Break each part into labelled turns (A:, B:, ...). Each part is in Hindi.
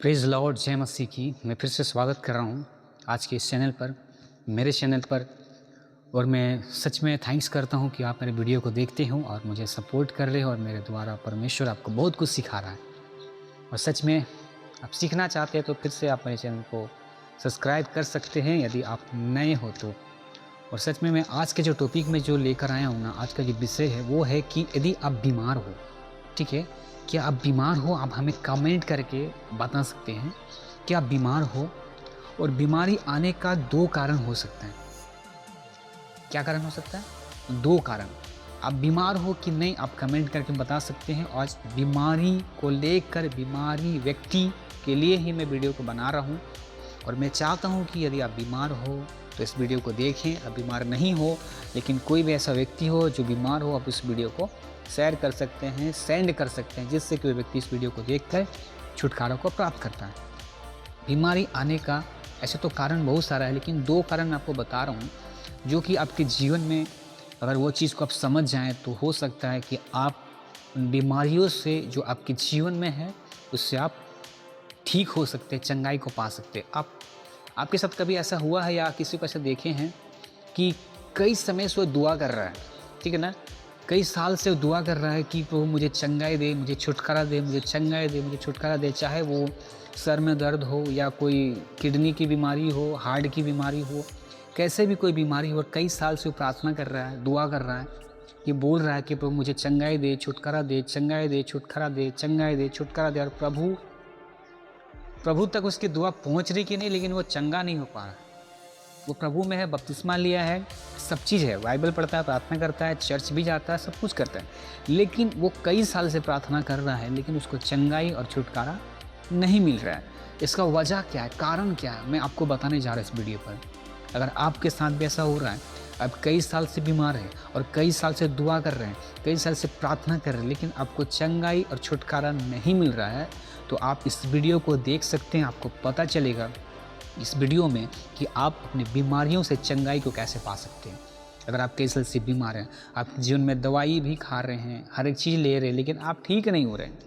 A: प्रेज़ लॉर्ड, जय मसीह की। मैं फिर से स्वागत कर रहा हूँ आज के इस चैनल पर, मेरे चैनल पर। और मैं सच में थैंक्स करता हूँ कि आप मेरे वीडियो को देखते हो और मुझे सपोर्ट कर रहे हो, और मेरे द्वारा परमेश्वर आपको बहुत कुछ सिखा रहा है। और सच में आप सीखना चाहते हैं तो फिर से आप मेरे चैनल को सब्सक्राइब कर सकते हैं यदि आप नए हो तो। और सच में मैं आज के जो टॉपिक में जो लेकर आया हूँ ना, आज का जो विषय है वो है कि यदि आप बीमार हो, ठीक है, क्या आप बीमार हो, आप हमें कमेंट करके बता सकते हैं कि आप बीमार हो। और बीमारी आने का दो कारण हो सकता है। क्या कारण हो सकता है? दो कारण। आप बीमार हो कि नहीं, आप कमेंट करके बता सकते हैं। आज बीमारी को लेकर, बीमारी व्यक्ति के लिए ही मैं वीडियो को बना रहा हूँ। और मैं चाहता हूँ कि यदि आप बीमार हो तो इस वीडियो को देखें। आप बीमार नहीं हो लेकिन कोई भी ऐसा व्यक्ति हो जो बीमार हो, आप इस वीडियो को शेयर कर सकते हैं, सेंड कर सकते हैं, जिससे कोई व्यक्ति इस वीडियो को देखकर छुटकारा को प्राप्त करता है। बीमारी आने का ऐसे तो कारण बहुत सारा है, लेकिन दो कारण मैं आपको बता रहा हूँ जो कि आपके जीवन में अगर वो चीज़ को आप समझ जाएं तो हो सकता है कि आप उन बीमारियों से जो आपके जीवन में है उससे आप ठीक हो सकते हैं, चंगाई को पा सकते हैं। आपके साथ कभी ऐसा हुआ है या किसी को ऐसा देखे हैं कि कई समय से वो दुआ कर रहा है, ठीक है ना, कई साल से वो दुआ कर रहा है कि प्रभु मुझे चंगाई दे, मुझे छुटकारा दे, मुझे चंगाई दे, मुझे छुटकारा दे। चाहे वो सर में दर्द हो या कोई किडनी की बीमारी हो, हार्ट की बीमारी हो, कैसे भी कोई बीमारी हो, कई साल से वो प्रार्थना कर रहा है, दुआ कर रहा है, ये बोल रहा है कि प्रभु मुझे चंगाई दे, छुटकारा दे, चंगाई दे, छुटकारा दे, चंगाई दे, छुटकारा दे। और प्रभु तक उसकी दुआ पहुंच रही कि नहीं, लेकिन वो चंगा नहीं हो पा रहा। वो प्रभु में है, बपतिस्मा लिया है, सब चीज़ है, बाइबल पढ़ता है, प्रार्थना करता है, चर्च भी जाता है, सब कुछ करता है, लेकिन वो कई साल से प्रार्थना कर रहा है, लेकिन उसको चंगाई और छुटकारा नहीं मिल रहा है। इसका वजह क्या है, कारण क्या है, मैं आपको बताने जा रहा हूँ इस वीडियो पर। अगर आपके साथ भी ऐसा हो रहा है, आप कई साल से बीमार हैं और कई साल से दुआ कर रहे हैं, कई साल से प्रार्थना कर रहे हैं, लेकिन आपको चंगाई और छुटकारा नहीं मिल रहा है, तो आप इस वीडियो को देख सकते हैं। आपको पता चलेगा इस वीडियो में कि आप अपनी बीमारियों से चंगाई को कैसे पा सकते हैं। अगर आप कई साल से बीमार हैं, आप जीवन में दवाई भी खा रहे हैं, हर एक चीज़ ले रहे हैं, लेकिन आप ठीक नहीं हो रहे हैं,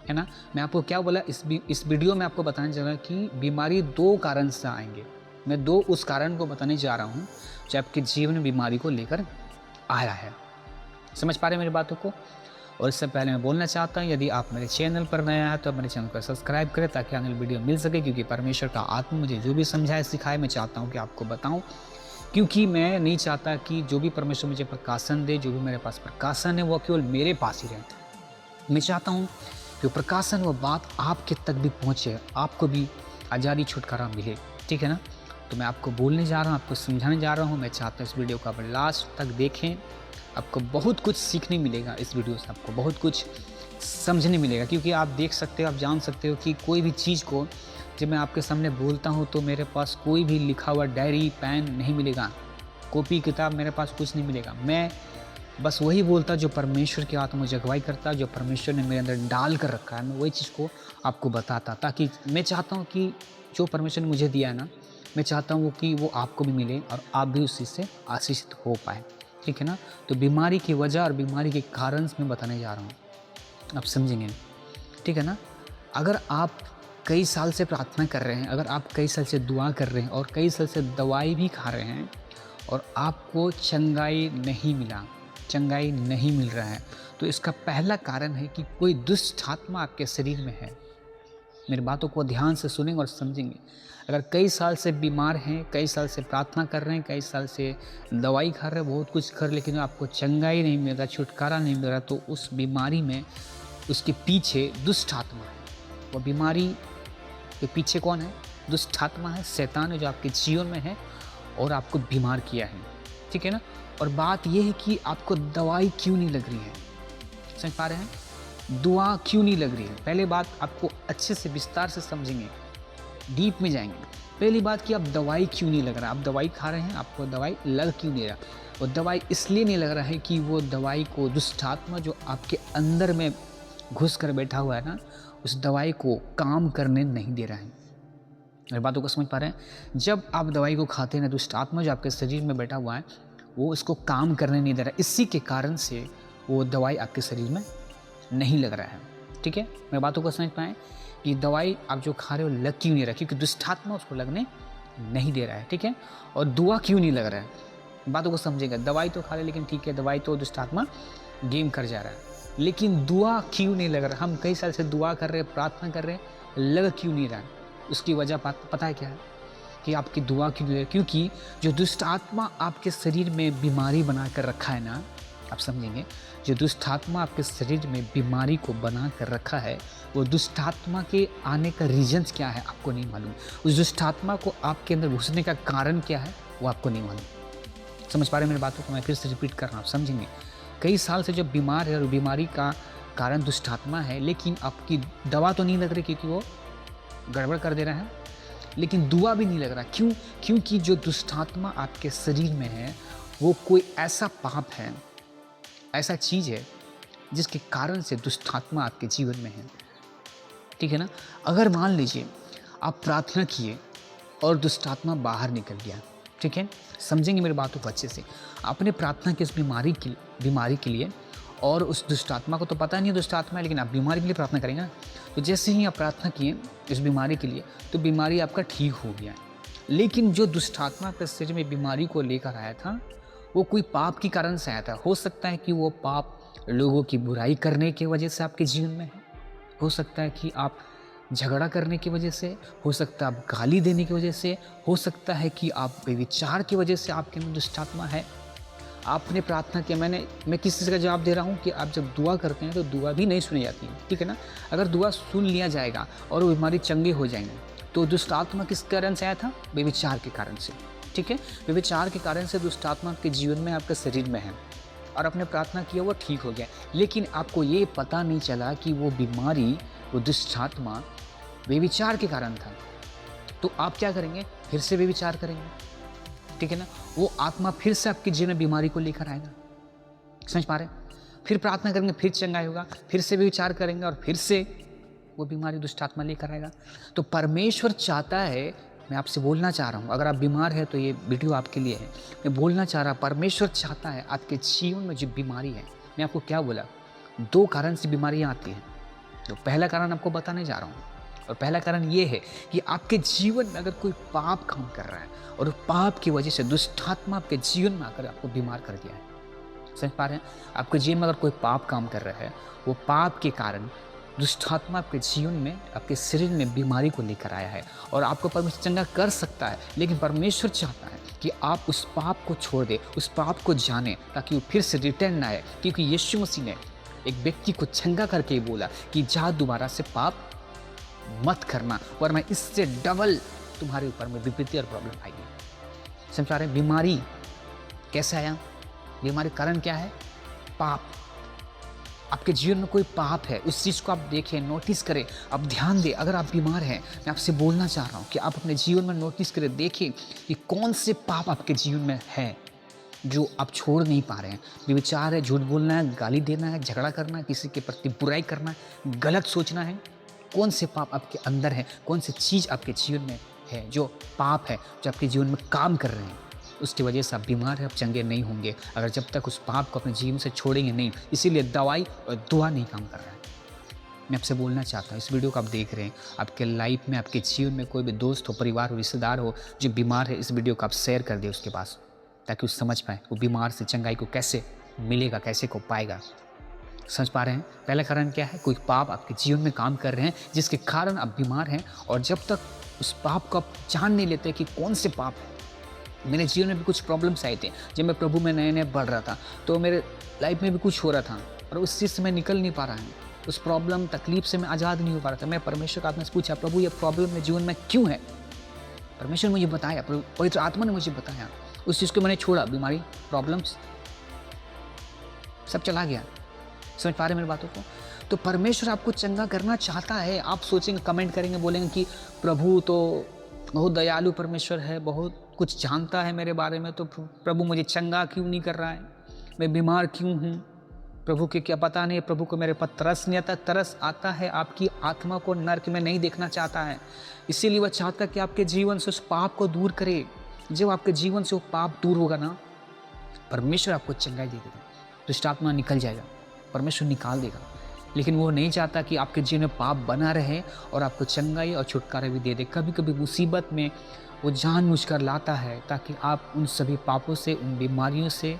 A: है ना। मैं आपको क्या बोला, इस वीडियो में आपको बताने जा रहा हूँ कि बीमारी दो कारण से आएंगे। मैं दो उस कारण को बताने जा रहा हूँ जो आपके जीवन में बीमारी को लेकर आया है। समझ पा रहे हैं मेरी बातों को? और इससे पहले मैं बोलना चाहता हूँ, यदि आप मेरे चैनल पर नया है तो मेरे चैनल को सब्सक्राइब करें ताकि आने वाली वीडियो मिल सके। क्योंकि परमेश्वर का आत्मा मुझे जो भी समझाए सिखाए, मैं चाहता हूँ कि आपको बताऊँ, क्योंकि मैं नहीं चाहता कि जो भी परमेश्वर मुझे प्रकाशन दे, जो भी मेरे पास प्रकाशन है, वो केवल मेरे पास ही रहे। मैं चाहता हूँ कि प्रकाशन, वो बात आपके तक भी पहुँचे, आपको भी आज़ादी छुटकारा मिले, ठीक है ना। तो मैं आपको बोलने जा रहा हूँ, आपको समझाने जा रहा हूँ। मैं चाहता हूँ इस वीडियो को आप लास्ट तक देखें, आपको बहुत कुछ सीखने मिलेगा इस वीडियो से, आपको बहुत कुछ समझने मिलेगा। क्योंकि आप देख सकते हो, आप जान सकते हो कि कोई भी चीज़ को जब मैं आपके सामने बोलता हूँ तो मेरे पास कोई भी लिखा हुआ डायरी पेन नहीं मिलेगा, कॉपी किताब मेरे पास कुछ नहीं मिलेगा। मैं बस वही बोलता जो परमेश्वर की आत्मा मुझे अगुवाई करता, जो परमेश्वर ने मेरे अंदर डाल कर रखा है, मैं वही चीज़ को आपको बताता, ताकि मैं चाहता हूँ कि जो परमेश्वर ने मुझे दिया है ना, मैं चाहता हूँ कि वो आपको भी मिले और आप भी उस चीज़ से आशीषित हो पाए, ठीक है ना। तो बीमारी की वजह और बीमारी के कारण मैं बताने जा रहा हूँ, आप समझेंगे, ठीक है ना। अगर आप कई साल से प्रार्थना कर रहे हैं, अगर आप कई साल से दुआ कर रहे हैं और कई साल से दवाई भी खा रहे हैं और आपको चंगाई नहीं मिला, चंगाई नहीं मिल रहा है, तो इसका पहला कारण है कि कोई दुष्ट आत्मा आपके शरीर में है। मेरी बातों को ध्यान से सुनेंगे और समझेंगे। अगर कई साल से बीमार हैं, कई साल से प्रार्थना कर रहे हैं, कई साल से दवाई खा रहे हैं, बहुत कुछ कर, लेकिन आपको चंगाई नहीं मिल रहा, छुटकारा नहीं मिल रहा, तो उस बीमारी में उसके पीछे दुष्ट आत्मा है। वो बीमारी के पीछे कौन है? दुष्ट आत्मा है, शैतान है, जो आपके जीवन में है और आपको बीमार किया है, ठीक है ना। और बात यह है कि आपको दवाई क्यों नहीं लग रही है, समझ पा रहे हैं? दुआ क्यों नहीं लग रही है? पहले बात आपको अच्छे से विस्तार से समझेंगे, डीप में जाएंगे। पहली बात कि आप दवाई क्यों नहीं लग रहा, आप दवाई खा रहे हैं, आपको दवाई लग क्यों नहीं रहा? वो दवाई इसलिए नहीं लग रहा है कि वो दवाई को दुष्ट आत्मा जो आपके अंदर में घुस कर बैठा हुआ है ना, उस दवाई को काम करने नहीं दे रहा है। मेरी बातों को समझ पा रहे हैं? जब आप दवाई को खाते हैं, दुष्ट आत्मा जो आपके शरीर में बैठा हुआ है वो इसको काम करने नहीं दे रहा, इसी के कारण से वो दवाई आपके शरीर में नहीं लग रहा है, ठीक है। मेरी बातों को समझ पाएँ? कि दवाई आप जो खा रहे हो लग क्यों नहीं रहा है, क्योंकि दुष्ट आत्मा उसको लगने नहीं दे रहा है, ठीक है। और दुआ क्यों नहीं लग रहा है, बातों को समझेगा। दवाई तो खा रहे लेकिन ठीक है, दवाई तो दुष्ट आत्मा गेम कर जा रहा है, लेकिन दुआ क्यों नहीं लग रहा। हम कई साल से दुआ कर रहे हैं, प्रार्थना कर रहे हैं, लग क्यों नहीं रहा है। उसकी वजह पता है क्या है कि आपकी दुआ क्यों नहीं लग रही, क्योंकि जो दुष्ट आत्मा आपके शरीर में बीमारी बना कर रखा है ना, आप समझेंगे, जो दुष्ट आत्मा आपके शरीर में बीमारी को बना कर रखा है, वो दुष्ट आत्मा के आने का रीजन्स क्या है आपको नहीं मालूम। उस दुष्ट आत्मा को आपके अंदर घुसने का कारण क्या है वो आपको नहीं मालूम। समझ पा रहे हैं मेरी बातों को, मैं फिर से रिपीट कर रहा हूँ, आप समझेंगे। कई साल से जब बीमार है और बीमारी का कारण दुष्ट आत्मा है, लेकिन आपकी दवा तो नहीं लग रही क्योंकि वो गड़बड़ कर दे रहा है, लेकिन दुआ भी नहीं लग रहा। क्यों? क्योंकि जो दुष्ट आत्मा आपके शरीर में है वो कोई ऐसा पाप है, ऐसा चीज़ है जिसके कारण से दुष्ट आत्मा आपके जीवन में है, ठीक है ना। अगर मान लीजिए आप प्रार्थना किए और दुष्ट आत्मा बाहर निकल गया, ठीक है, समझेंगे मेरी बातों को अच्छे से। आपने प्रार्थना की उस बीमारी के लिए, और उस दुष्ट आत्मा को तो पता नहीं है दुष्ट आत्मा है, लेकिन आप बीमारी के लिए प्रार्थना करेंगे ना। तो जैसे ही आप प्रार्थना किए इस बीमारी के लिए, तो बीमारी आपका ठीक हो गया, लेकिन जो दुष्ट आत्मा आपके शरीर में बीमारी को लेकर आया था वो कोई पाप के कारण से आया था। हो सकता है कि वो पाप लोगों की बुराई करने की वजह से आपके जीवन में है, हो सकता है कि आप झगड़ा करने की वजह से, हो सकता है आप गाली देने की वजह से, हो सकता है कि आप बेविचार की वजह से आपके अंदर दुष्ट आत्मा है। आपने प्रार्थना किया, मैं किस चीज़ का जवाब दे रहा हूँ कि आप जब दुआ करते हैं तो दुआ भी नहीं सुनी जाती है, ठीक है ना। अगर दुआ सुन लिया जाएगा और वो बीमारी चंगे हो जाएंगे, तो दुष्ट आत्मा किस कारण से आया था? बेविचार के कारण से, ठीक है। बेविचार के कारण से दुष्ट आत्मा आपके जीवन में, आपके शरीर में है, और आपने प्रार्थना किया वो ठीक हो गया, लेकिन आपको ये पता नहीं चला कि वो बीमारी, वो दुष्ट आत्मा बेविचार के कारण था। तो आप क्या करेंगे? फिर से बेविचार करेंगे, ठीक है ना। वो आत्मा फिर से आपके जीवन में बीमारी को लेकर आएगा, समझ पा रहे हैं। फिर प्रार्थना करेंगे, फिर चंगाई होगा, फिर से बेविचार करेंगे और फिर से वो बीमारी दुष्ट आत्मा लेकर आएगा। तो परमेश्वर चाहता है, मैं आपसे बोलना चाह रहा हूँ, अगर आप बीमार हैं तो ये वीडियो आपके लिए है। मैं बोलना चाह रहा, परमेश्वर चाहता है आपके जीवन में जो बीमारी है, मैं आपको क्या बोला, 2 कारण से बीमारियाँ आती हैं। तो पहला कारण आपको बताने जा रहा हूँ, और पहला कारण ये है कि आपके जीवन में अगर कोई पाप काम कर रहा है और पाप की वजह से दुष्ट आत्मा आपके जीवन में आकर आपको बीमार कर दिया है, समझ पा रहे हैं। आपके जीवन में अगर कोई पाप काम कर रहा है, वो पाप के कारण दुष्ट आत्मा आपके जीवन में, आपके शरीर में बीमारी को लेकर आया है, और आपको परमेश्वर चंगा कर सकता है, लेकिन परमेश्वर चाहता है कि आप उस पाप को छोड़ दे, उस पाप को जाने, ताकि वो फिर से रिटर्न ना आए। क्योंकि यीशु मसीह ने एक व्यक्ति को चंगा करके बोला कि जा दोबारा से पाप मत करना, वरना इससे डबल तुम्हारे ऊपर में विपत्ति और प्रॉब्लम आएगी। समझ पा रहे हैं? बीमारी कैसे आया? बीमारी कारण क्या है? पाप। आपके जीवन में कोई पाप है, उस चीज़ को आप देखें, नोटिस करें, आप ध्यान दें। अगर आप बीमार हैं, मैं आपसे बोलना चाह रहा हूँ कि आप अपने जीवन में नोटिस करें, देखें कि कौन से पाप आपके जीवन में है जो आप छोड़ नहीं पा रहे हैं। व्यभिचार है, झूठ बोलना है, गाली देना है, झगड़ा करना है, किसी के प्रति बुराई करना है, गलत सोचना है। कौन से पाप आपके अंदर है, कौन सी चीज़ आपके जीवन में है जो पाप है, जो आपके जीवन में काम कर रहे हैं, उसकी वजह से आप बीमार हैं, आप चंगे नहीं होंगे अगर जब तक उस पाप को अपने जीवन से छोड़ेंगे नहीं। इसीलिए दवाई और दुआ नहीं काम कर रहा है। मैं आपसे बोलना चाहता हूँ, इस वीडियो को आप देख रहे हैं, आपके लाइफ में, आपके जीवन में कोई भी दोस्त हो, परिवार हो, रिश्तेदार हो जो बीमार है, इस वीडियो को आप शेयर कर दें उसके पास, ताकि वो समझ पाए वो बीमार से चंगाई को कैसे मिलेगा, कैसे को पाएगा। समझ पा रहे हैं? पहला कारण क्या है? कोई पाप आपके जीवन में काम कर रहे हैं जिसके कारण आप बीमार हैं, और जब तक उस पाप को आप जान नहीं लेते कि कौन से पाप है। मेरे जीवन में भी कुछ प्रॉब्लम्स आए थे जब मैं प्रभु में नए नए बढ़ रहा था, तो मेरे लाइफ में भी कुछ हो रहा था और उस चीज़ से मैं निकल नहीं पा रहा है। उस प्रॉब्लम, तकलीफ से मैं आज़ाद नहीं हो पा रहा था। मैं परमेश्वर का आत्मा से पूछा, प्रभु ये प्रॉब्लम मेरे जीवन में क्यों है? परमेश्वर मुझे बताया, पवित्र आत्मा ने मुझे बताया। उस चीज़ को मैंने छोड़ा, बीमारी, प्रॉब्लम्स सब चला गया। समझ पा रहे मेरी बातों को? तो परमेश्वर आपको चंगा करना चाहता है। आप सोचेंगे, कमेंट करेंगे, बोलेंगे कि प्रभु तो बहुत दयालु परमेश्वर है, बहुत कुछ जानता है मेरे बारे में, तो प्रभु मुझे चंगा क्यों नहीं कर रहा है? मैं बीमार क्यों हूँ? प्रभु के क्या पता नहीं, प्रभु को मेरे पर तरस नहीं आता। तरस आता है, आपकी आत्मा को नर्क में नहीं देखना चाहता है। इसीलिए वह चाहता है कि आपके जीवन से उस पाप को दूर करे। जब आपके जीवन से वो पाप दूर होगा ना, परमेश्वर आपको चंगाई दे देगा, दुष्ट आत्मा निकल जाएगा, परमेश्वर निकाल देगा। लेकिन वो नहीं चाहता कि आपके जीवन में पाप बना रहे और आपको चंगाई और छुटकारा भी दे दे। कभी कभी मुसीबत में वो जानबूझकर लाता है ताकि आप उन सभी पापों से, उन बीमारियों से,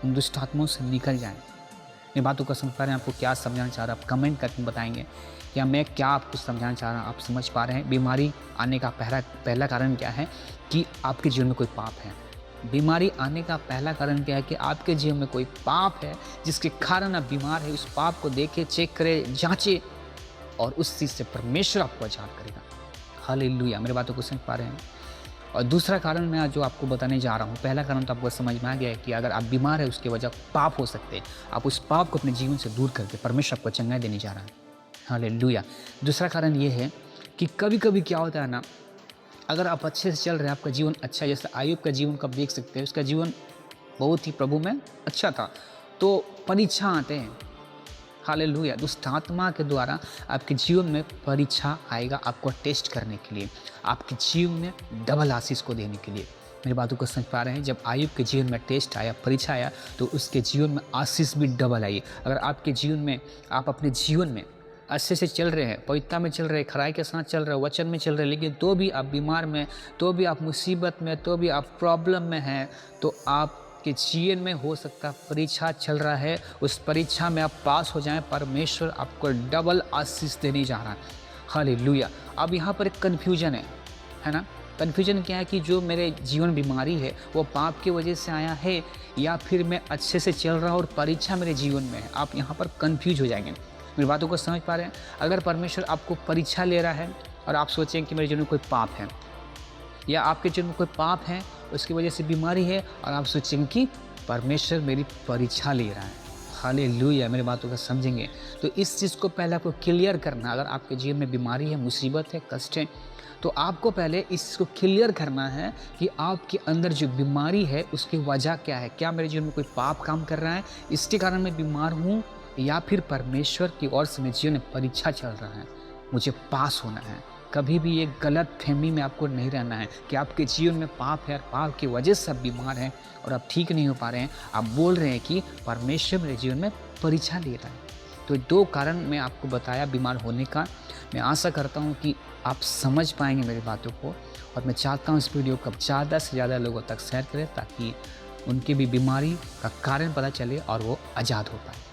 A: उन दुष्ट आत्माओं से निकल जाएं। मेरी बातों को समझ पा रहे हैं? आपको क्या समझाना चाह रहा हूँ आप कमेंट करके बताएंगे, या मैं क्या आपको समझाना चाह रहा हूँ आप समझ पा रहे हैं? बीमारी आने का पहला कारण क्या है कि आपके जीवन में कोई पाप है। बीमारी आने का पहला कारण क्या है कि आपके जीवन में कोई पाप है जिसके कारण आप बीमार है। उस पाप को देखे, चेक करे, जांचे और उस चीज़ से परमेश्वर आपको आज़ाद करेगा। हालेलुया। मेरी बातों को समझ पा रहे हैं? और दूसरा कारण मैं आज जो आपको बताने जा रहा हूँ, पहला कारण तो आपको समझ में आ गया है कि अगर आप बीमार है उसकी वजह पाप हो सकते हैं। आप उस पाप को अपने जीवन से दूर करके परमेश्वर आपको चंगाई देने जा रहा है। हालेलुया। दूसरा कारण ये है कि कभी कभी क्या होता है ना, अगर आप अच्छे से चल रहे हैं, आपका जीवन अच्छा है, जैसे आयुब का जीवन को आप देख सकते हैं, उसका जीवन बहुत ही प्रभु में अच्छा था, तो परीक्षा आते हैं। हालेलुया। दुष्ट आत्मा के द्वारा आपके जीवन में परीक्षा आएगा आपको टेस्ट करने के लिए, आपके जीवन में डबल आशीष को देने के लिए। मेरी बातों को समझ पा रहे हैं? जब आयुब के जीवन में टेस्ट आया, परीक्षा आया, तो उसके जीवन में आशीष भी डबल आई। अगर आपके जीवन में, आप अपने जीवन में अच्छे से चल रहे हैं, पवित्रता में चल रहे हैं, खराई के साथ चल रहे हैं, वचन में चल रहे हैं, लेकिन तो भी आप बीमार में, तो भी आप मुसीबत में, तो भी आप प्रॉब्लम में हैं, तो आपके जीवन में हो सकता परीक्षा चल रहा है, उस परीक्षा में आप पास हो जाएं, परमेश्वर आपको डबल आशीष देने जा रहा है। हालेलुया। अब यहाँ पर एक कन्फ्यूजन है ना? कन्फ्यूजन क्या है कि जो मेरे जीवन बीमारी है वो पाप की वजह से आया है या फिर मैं अच्छे से चल रहा हूँ और परीक्षा मेरे जीवन में है। आप यहाँ पर कन्फ्यूज हो जाएंगे। मेरी बातों को समझ पा रहे हैं? अगर परमेश्वर आपको परीक्षा ले रहा है और आप सोचें कि मेरे जीवन में कोई पाप है, या आपके जीवन में कोई पाप है उसकी वजह से बीमारी है और आप सोचेंगे कि परमेश्वर मेरी परीक्षा ले रहा है। हालेलुया। मेरी बातों को समझेंगे तो इस चीज़ को पहले आपको क्लियर करना। अगर आपके जीवन में बीमारी है, मुसीबत है, कष्ट है, तो आपको पहले इसको क्लियर करना है कि आपके अंदर जो बीमारी है उसकी वजह क्या है। क्या मेरे जीवन में कोई पाप काम कर रहा है, इसके कारण मैं बीमार हूँ, या फिर परमेश्वर की ओर से मेरे जीवन में परीक्षा चल रहा है, मुझे पास होना है। कभी भी ये गलत फहमी में आपको नहीं रहना है कि आपके जीवन में पाप है और पाप की वजह से आप बीमार हैं और आप ठीक नहीं हो पा रहे हैं। आप बोल रहे हैं कि परमेश्वर मेरे जीवन में परीक्षा ले रहा है। तो 2 कारण मैं आपको बताया बीमार होने का। मैं आशा करता हूँ कि आप समझ पाएंगे मेरी बातों को, और मैं चाहता हूँ इस वीडियो को ज़्यादा से ज़्यादा लोगों तक शेयर करें ताकि उनकी भी बीमारी का कारण पता चले और वो आज़ाद हो पाए।